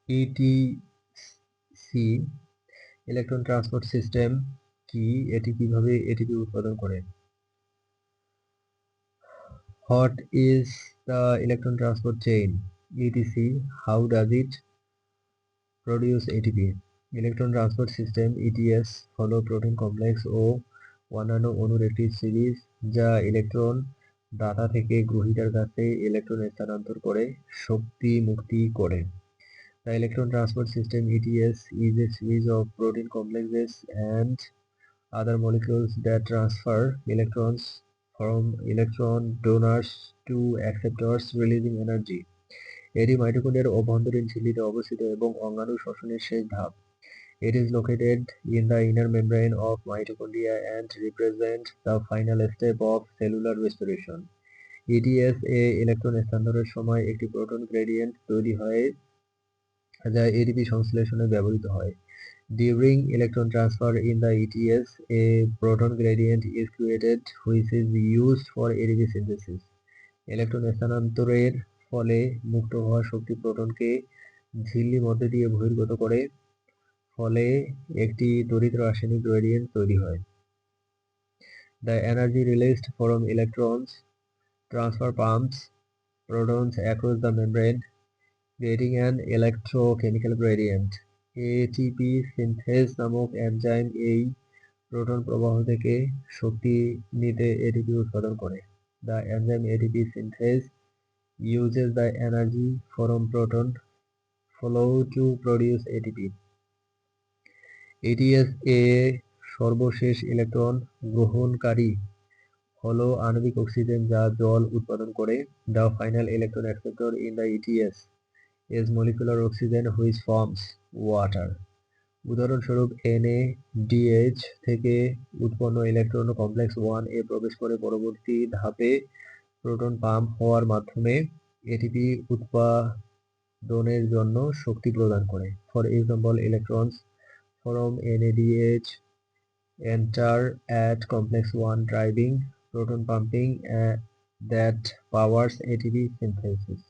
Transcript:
Etc electron transport system কি, এটি কিভাবে এটিপি উৎপাদন করে? What is the electron transport chain? ETC. How does it produce ATP? Electron transport system ETS হলো protein complex ও অন্যান্য অণুর একটি সিরিজ যা ইলেকট্রন দাতা থেকে গ্রহীতার কাছে ইলেকট্রন স্থানান্তর করে শক্তি মুক্তি করে। The electron transport system ETS is a series of protein complexes and other molecules that transfer electrons from electron donors to acceptors, releasing energy. এটি মাইটোকন্ড্রিয়ার অভ্যন্তরীণ ঝিল্লিতে অবস্থিত এবং অঙ্গাণু শ্বসনের শেষ ধাপ। It is located in the inner membrane of mitochondria and represents the final step of cellular respiration. ETS A electron স্থানান্তরের সময় একটি proton gradient তৈরি হয় যা এটিপি সংশ্লেষণে ব্যবহৃত হয়। During electron transfer in the ETS, a proton gradient is created which is used for ATP synthesis. Electron স্থানান্তরের ফলে মুক্ত হওয়া শক্তি প্রোটনকে ঝিল্লি মধ্যে দিয়ে বহির্গত করে, ফলে একটি তড়িৎ রাসায়নিক গ্রেডিয়েন্ট তৈরি হয়। The energy released from electrons transfer pumps protons across the membrane, creating an electrochemical gradient. ATP synthase নামক এনজাইম এই প্রোটন প্রবাহ থেকে শক্তি নিতে এটিপি উৎপাদন করে। The enzyme ATP synthase uses the energy from proton flow to produce ATP. ETS এ সর্বশেষ electron গ্রহণকারী হলো আণবিক অক্সিজেন যা জল উৎপাদন করে। The final electron acceptor in the ETS is molecular oxygen which forms water. উদাহরণস্বরূপ NADH থেকে উৎপন্ন ইলেকট্রন কমপ্লেক্স 1 এ প্রবেশ করে পরবর্তী ধাপে প্রোটন পাম্প হওয়ার মাধ্যমে এটিপি উৎপাদনের জন্য শক্তি প্রদান করে। For example, electrons from NADH enter at complex 1 driving proton pumping that powers ATP synthesis.